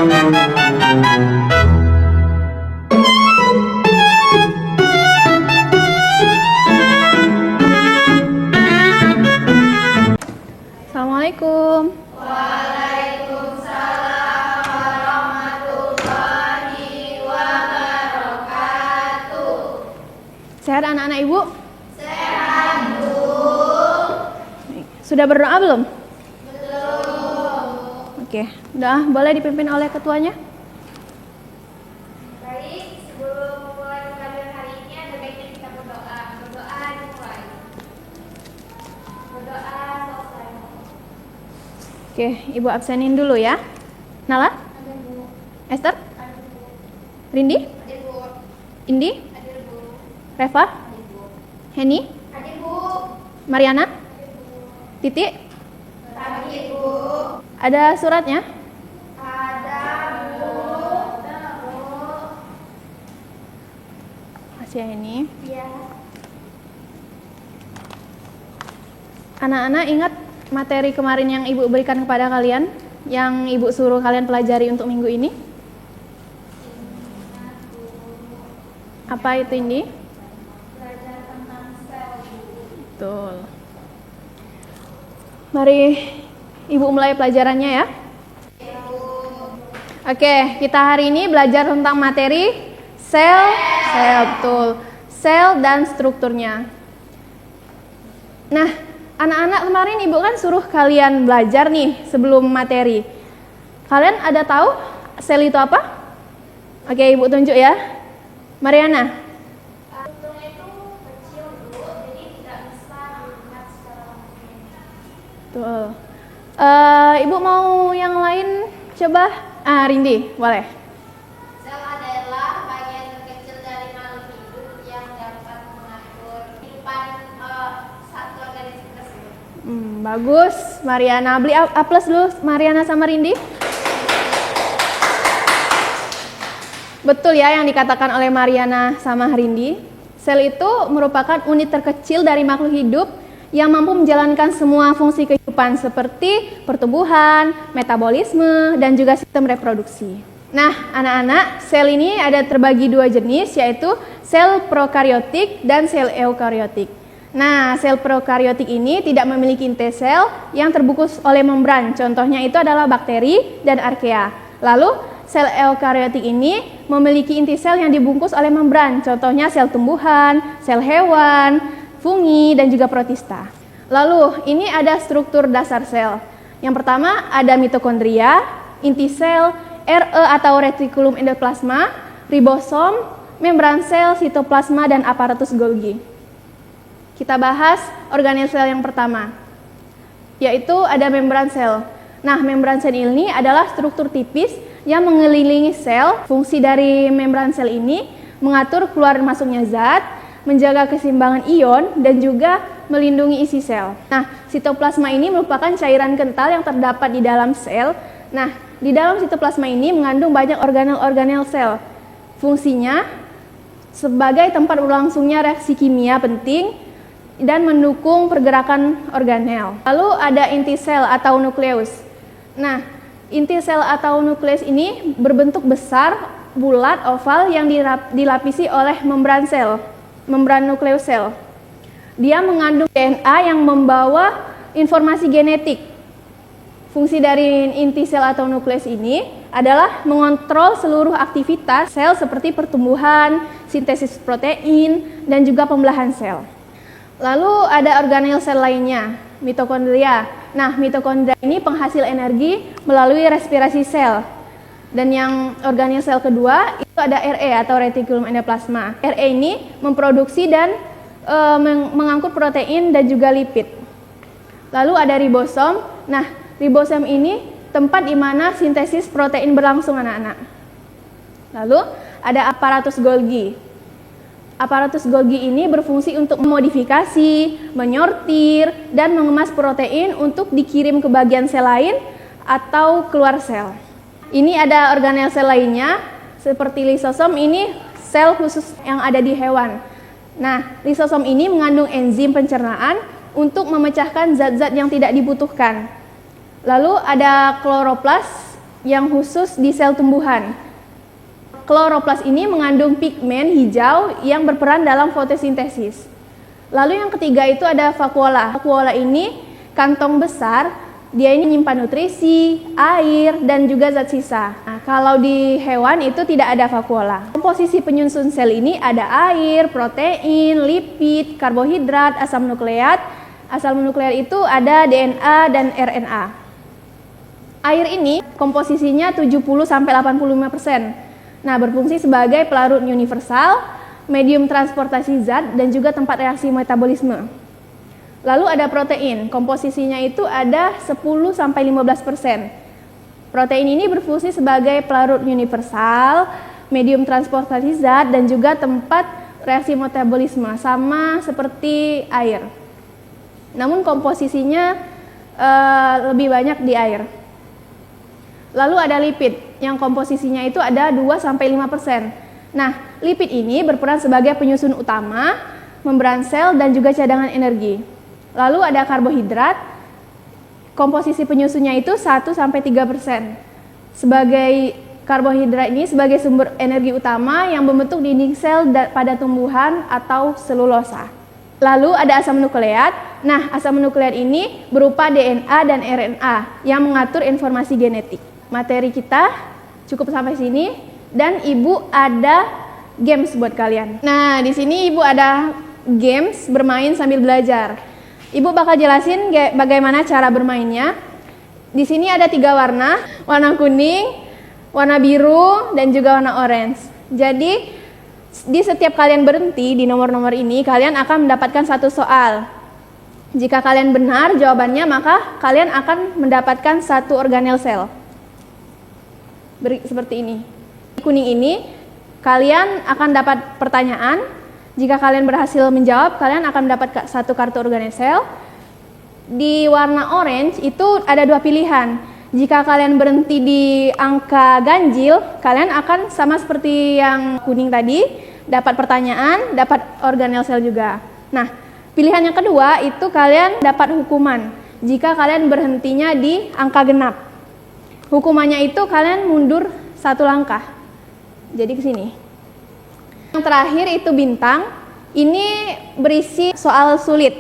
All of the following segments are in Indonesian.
Assalamualaikum. Waalaikumsalam warahmatullahi wabarakatuh. Sehat anak-anak Ibu? Sehat, Bu. Sudah berdoa belum? Belum. Oke, udah boleh dipimpin oleh ketuanya? Baik, sebelum memulai pembelajaran hari ini ada baiknya kita berdoa. Berdoa dimulai. Berdoa selesai. Oke, Ibu absenin dulu ya. Nala? Ada Bu. Esther? Ada Bu. Rindi? Ada Bu. Indi? Ada Bu. Reva? Ada Bu. Henny? Ada Bu. Mariana? Ada Bu. Titi? Ada Bu. Ada suratnya? Ada Bu. Ada Bu. Masih ya ini. Iya. Anak-anak ingat materi kemarin yang Ibu berikan kepada kalian? Yang Ibu suruh kalian pelajari untuk minggu ini? Apa itu Indi? Belajar tentang sel. Betul. Mari Ibu mulai pelajarannya ya. Oke, kita hari ini belajar tentang materi sel. Sel, betul. Sel dan strukturnya. Nah, anak-anak kemarin Ibu kan suruh kalian belajar nih sebelum materi. Kalian ada tahu sel itu apa? Oke, Ibu tunjuk ya. Mariana. Strukturnya itu kecil dulu, jadi tidak bisa dilihat secara langsung. Betul. Ibu mau yang lain coba? Rindi, boleh. Sel adalah bagian terkecil dari makhluk hidup yang dapat mengatur kehidupan satu organisme tersebut. Bagus, Mariana. Beli A plus dulu, Mariana sama Rindi. Betul ya yang dikatakan oleh Mariana sama Rindi. Sel itu merupakan unit terkecil dari makhluk hidup yang mampu menjalankan semua fungsi kehidupan seperti pertumbuhan, metabolisme, dan juga sistem reproduksi. Nah, anak-anak, sel ini ada terbagi dua jenis, yaitu sel prokaryotik dan sel eukaryotik. Nah, sel prokaryotik ini tidak memiliki inti sel yang terbungkus oleh membran. Contohnya itu adalah bakteri dan archaea. Lalu, sel eukaryotik ini memiliki inti sel yang dibungkus oleh membran. Contohnya sel tumbuhan, sel hewan, fungi, dan juga protista. Lalu, ini ada struktur dasar sel. Yang pertama ada mitokondria, inti sel, RE atau retikulum endoplasma, ribosom, membran sel, sitoplasma, dan aparatus Golgi. Kita bahas organel sel yang pertama, yaitu ada membran sel. Nah, membran sel ini adalah struktur tipis yang mengelilingi sel. Fungsi dari membran sel ini mengatur keluar masuknya zat, menjaga keseimbangan ion, dan juga melindungi isi sel. Nah, sitoplasma ini merupakan cairan kental yang terdapat di dalam sel. Nah, di dalam sitoplasma ini mengandung banyak organel-organel sel. Fungsinya sebagai tempat berlangsungnya reaksi kimia penting dan mendukung pergerakan organel. Lalu ada inti sel atau nukleus. Nah, inti sel atau nukleus ini berbentuk besar, bulat, oval yang dilapisi oleh membran sel, membran nukleus sel. Dia mengandung DNA yang membawa informasi genetik. Fungsi dari inti sel atau nukleus ini adalah mengontrol seluruh aktivitas sel seperti pertumbuhan, sintesis protein, dan juga pembelahan sel. Lalu ada organel sel lainnya, mitokondria. Nah, mitokondria ini penghasil energi melalui respirasi sel. Dan yang organel sel kedua itu ada RE atau retikulum endoplasma. RE ini memproduksi dan mengangkut protein dan juga lipid. Lalu ada ribosom. Nah, ribosom ini tempat di mana sintesis protein berlangsung, anak-anak. Lalu ada aparatus Golgi. Aparatus Golgi ini berfungsi untuk memodifikasi, menyortir, dan mengemas protein untuk dikirim ke bagian sel lain atau keluar sel. Ini ada organel sel lainnya, seperti lisosom, ini sel khusus yang ada di hewan. Nah, lisosom ini mengandung enzim pencernaan untuk memecahkan zat-zat yang tidak dibutuhkan. Lalu ada kloroplas. yang khusus di sel tumbuhan. Kloroplas ini mengandung pigmen hijau yang berperan dalam fotosintesis. Lalu yang ketiga itu ada vakuola. Vakuola ini kantong besar, dia ini menyimpan nutrisi, air, dan juga zat sisa. Nah, kalau di hewan itu tidak ada vakuola. Komposisi penyusun sel ini ada air, protein, lipid, karbohidrat, asam nukleat. Asam nukleat itu ada DNA dan RNA. Air ini komposisinya 70-85%. Nah, berfungsi sebagai pelarut universal, medium transportasi zat, dan juga tempat reaksi metabolisme. Lalu ada protein, komposisinya itu ada 10-15%. Protein ini berfungsi sebagai pelarut universal, medium transportasi zat, dan juga tempat reaksi metabolisme, sama seperti air. Namun komposisinya lebih banyak di air. Lalu ada lipid, yang komposisinya itu ada 2-5%. Nah, lipid ini berperan sebagai penyusun utama, membran sel, dan juga cadangan energi. Lalu ada karbohidrat, komposisi penyusunnya itu 1-3%. Sebagai karbohidrat ini sebagai sumber energi utama yang membentuk dinding sel pada tumbuhan atau selulosa. Lalu ada asam nukleat. Nah, asam nukleat ini berupa DNA dan RNA yang mengatur informasi genetik. Materi kita cukup sampai sini, dan Ibu ada games buat kalian. Nah, di sini Ibu ada games bermain sambil belajar. Ibu bakal jelasin bagaimana cara bermainnya. Di sini ada 3 warna, warna kuning, warna biru, dan juga warna orange. Jadi, di setiap kalian berhenti di nomor-nomor ini, kalian akan mendapatkan 1 soal. Jika kalian benar jawabannya, maka kalian akan mendapatkan 1 organel sel. Seperti ini. Di kuning ini, kalian akan dapat pertanyaan. Jika kalian berhasil menjawab, kalian akan mendapat 1 kartu organel sel. Di warna orange itu ada 2 pilihan. Jika kalian berhenti di angka ganjil, kalian akan sama seperti yang kuning tadi, dapat pertanyaan, dapat organel sel juga. Nah, pilihan yang kedua itu kalian dapat hukuman jika kalian berhentinya di angka genap. Hukumannya itu kalian mundur 1 langkah. Jadi ke sini. Yang terakhir itu bintang. Ini berisi soal sulit.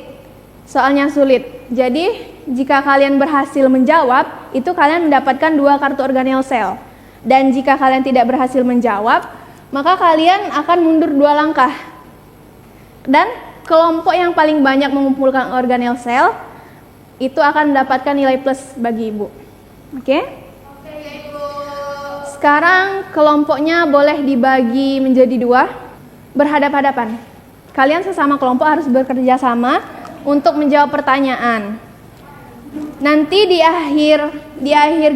Soalnya sulit. Jadi jika kalian berhasil menjawab, itu kalian mendapatkan 2 kartu organel sel. Dan jika kalian tidak berhasil menjawab, maka kalian akan mundur 2 langkah. Dan kelompok yang paling banyak mengumpulkan organel sel itu akan mendapatkan nilai plus bagi Ibu. Oke? Sekarang kelompoknya boleh dibagi menjadi 2, berhadap-hadapan. Kalian sesama kelompok harus bekerja sama untuk menjawab pertanyaan. Nanti di akhir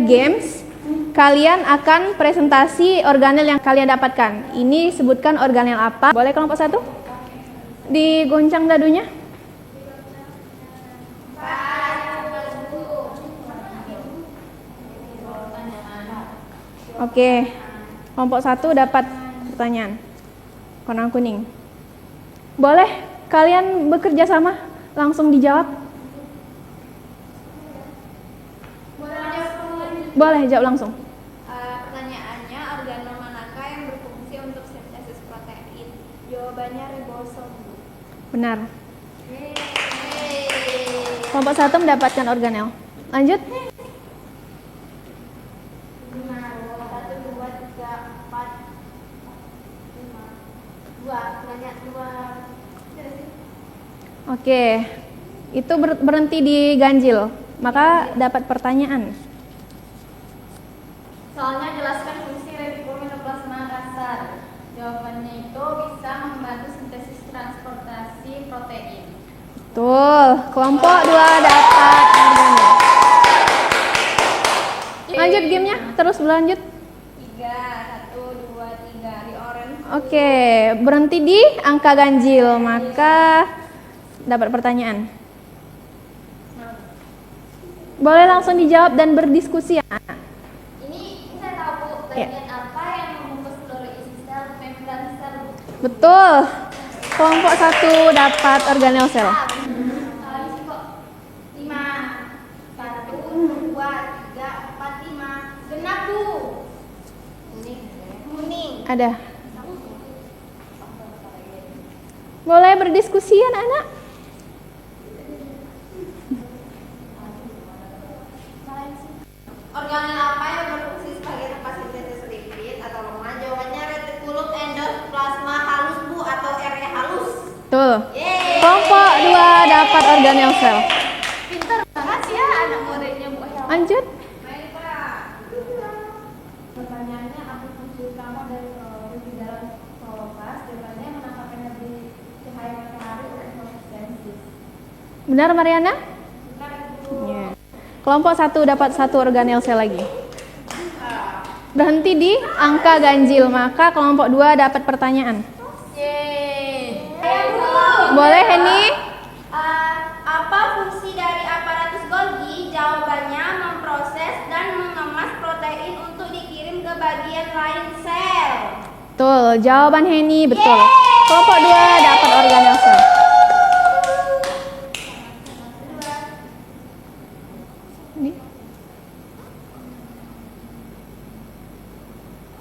games, kalian akan presentasi organel yang kalian dapatkan. Ini sebutkan organel apa. Boleh kelompok 1? Digoncang dadunya. Oke, kelompok 1 dapat pertanyaan. Warna kuning. Boleh kalian bekerja sama, langsung dijawab. Boleh jawab langsung. Pertanyaannya, organel manakah yang berfungsi untuk sintesis protein? Jawabannya ribosom. Benar. Kelompok 1 mendapatkan organel. Lanjut. 2. Oke, itu berhenti di ganjil, maka dapat pertanyaan. Soalnya jelaskan fungsi retikuloplasma dasar. Jawabannya itu bisa membantu sintesis transportasi protein. Betul, kelompok 2 dapat organel. Lanjut gamenya, terus berlanjut. 3, 1, 2, 3 di orange. Oke, berhenti di angka ganjil, maka dapat pertanyaan. Boleh langsung dijawab dan berdiskusi ya. Ini saya tahu bagian apa yang membungkus seluruh isi sel membran sel. Betul. Kelompok 1 dapat organel sel. Isi kok 5. 1, 2, 3, 4, 5. Genap Bu. ada. Boleh berdiskusi anak-anak? Organel apa yang berfungsi sebagai tempat sintesis lipid atau lemak? Jawabannya retikulum endoplasma halus Bu atau RE halus. Betul. Yeay. Kelompok 2 dapat organel sel. Pintar banget ya anak muridnya Bu Helma. Lanjut. Baik Pak. Pertanyaannya, apa fungsi utama dari kloropil di dalam kloroplas? Jawabannya menangkap energi cahaya matahari untuk fotosintesis. Benar Mariana? Benar Bu. Iya. Kelompok 1 dapat 1 organel sel lagi. Berhenti di angka ganjil, maka kelompok 2 dapat pertanyaan. Yeay. Boleh Heni? Apa fungsi dari aparatus Golgi? Jawabannya memproses dan mengemas protein untuk dikirim ke bagian lain sel. Betul, jawaban Heni betul. Kelompok 2 dapat organel sel. Ini.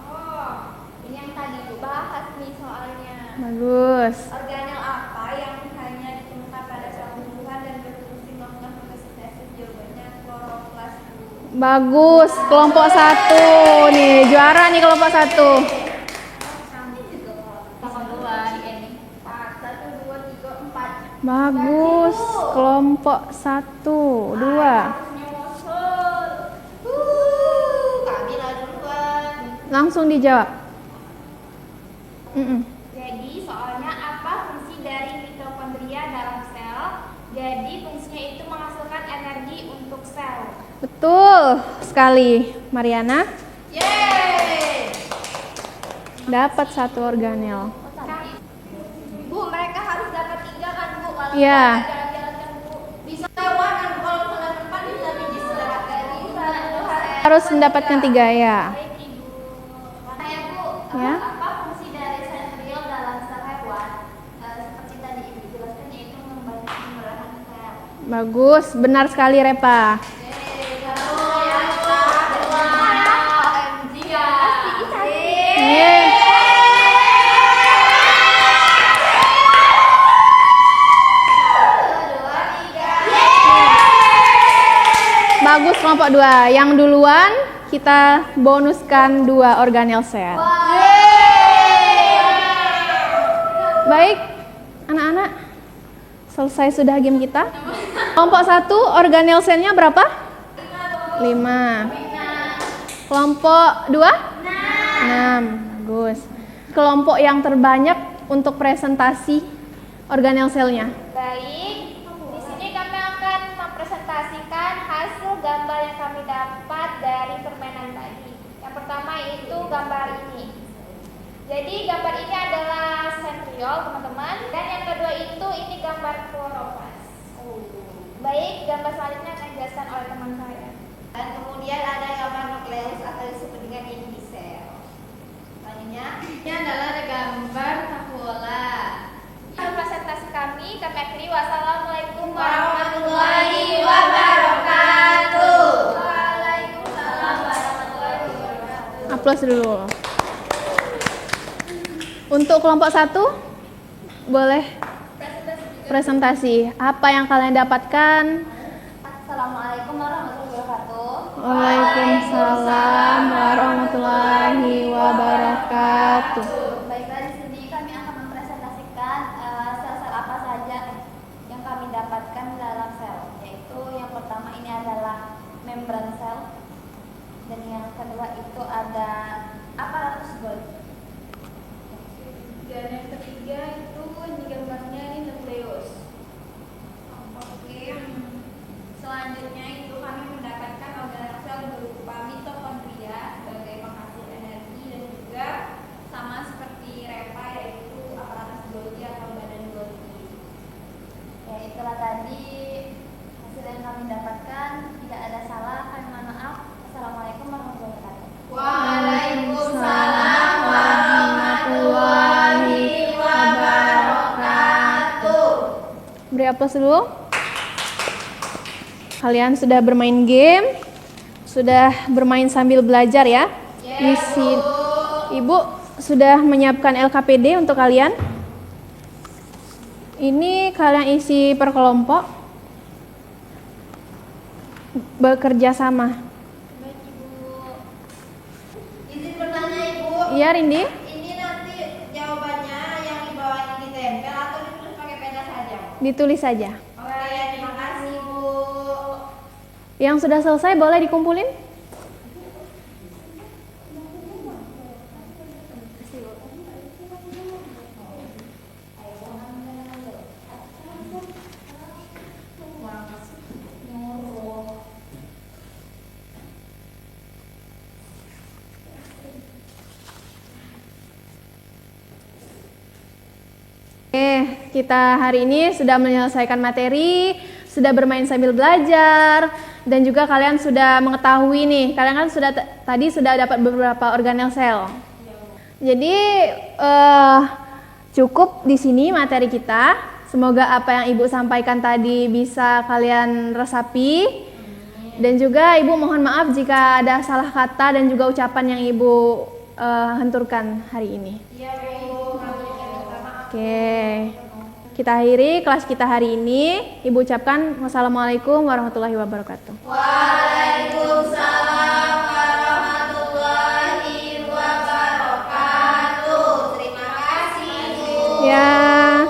Oh, ini yang tadi Bu bahas nih soalnya. Bagus. Organel apa yang hanya ditemukan pada sel tumbuhan dan berfungsi melakukan fotosintesis? Jawabannya kloroplas. Bagus, kelompok 1 nih, juara nih kelompok 1. Kelompok 2 ini. 1, 2, 3, 4. Bagus, kelompok 1, 2. Kamila duluan. Langsung dijawab. Jadi soalnya apa fungsi dari mitokondria dalam sel? Jadi fungsinya itu menghasilkan energi untuk sel. Betul sekali, Mariana. Yeay. Dapat 1 organel. Bu, mereka harus dapat 3 kan Bu? Kalau Iya. nggak jalan-jalan kan Bu? Bisa lewat kan Bu? Kalau misalnya tempat bisa mendapatkan bisa. Harus mendapatkan 3 ya. Baik Ibu. Makanya Bu, Ya. apa fungsi dari sentriol dalam sel hewan? Seperti tadi Ibu jelaskan yaitu membantu pemerahan sel. Bagus, benar sekali Repa. Yeay. Bagus kelompok 2. Yang duluan kita bonuskan 2 organel sel. Baik, anak-anak. Selesai sudah game kita. Kelompok 1 organel selnya berapa? 5. Kelompok 2? 6. Bagus. Kelompok yang terbanyak untuk presentasi organel selnya. Baik, di sini kami akan mempresentasikan hasil gambar yang kami dapat dari permainan tadi. Yang pertama itu gambar ini. Jadi gambar ini adalah sentriol teman-teman. Dan yang kedua itu ini gambar kloroplas. Baik, gambar selanjutnya akan dijelaskan oleh teman saya. Dan kemudian ada gambar nukleus atau disebut dengan inti sel. Selanjutnya ini adalah gambar vakuola. Presentasi kami akhiri. Wassalamualaikum warahmatullahi wabarakatuh. Waalaikumsalam warahmatullahi wabarakatuh. Aplaus dulu. Untuk kelompok 1, boleh presentasi. Apa yang kalian dapatkan? Assalamualaikum warahmatullahi wabarakatuh. Waalaikumsalam warahmatullahi wabarakatuh. Baiklah, di sini kami akan mempresentasikan sel-sel apa saja yang kami dapatkan dalam sel. Yaitu yang pertama ini adalah membran sel. Dan yang kedua itu ada aparatus Golgi. Dan yang ketiga itu ini gambarnya ini nukleus. Oke. Selanjutnya itu kami mendapatkan organel sel berupa mitokondria sebagai penghasil energi dan juga sama seperti Repa yaitu aparatus Golgi atau badan Golgi. Ya itulah tadi hasil yang kami dapatkan. Tidak ada salah, kami mohon maaf. Assalamualaikum warahmatullahi wabarakatuh. Waalaikumsalam warahmatullahi wabarakatuh. Beri aplaus dulu. Kalian sudah bermain game, sudah bermain sambil belajar ya. Misi Ibu sudah menyiapkan LKPD untuk kalian. Ini kalian isi per kelompok, bekerja sama. Baik Ibu. Izin bertanya Ibu. Iya, Rindi? Ini nanti jawabannya yang di bawah ini ditempel atau ditulis pakai pena saja? Ditulis saja. Oke, terima kasih Bu. Yang sudah selesai boleh dikumpulin? Kita hari ini sudah menyelesaikan materi, sudah bermain sambil belajar, dan juga kalian sudah mengetahui nih, kalian kan tadi sudah dapat beberapa organel sel. Jadi cukup di sini materi kita. Semoga apa yang Ibu sampaikan tadi bisa kalian resapi. Dan juga Ibu mohon maaf jika ada salah kata dan juga ucapan yang Ibu henturkan hari ini. Iya Bu. Oke. Kita akhiri kelas kita hari ini. Ibu ucapkan wassalamualaikum warahmatullahi wabarakatuh. Waalaikumsalam warahmatullahi wabarakatuh. Terima kasih Bu. Ya.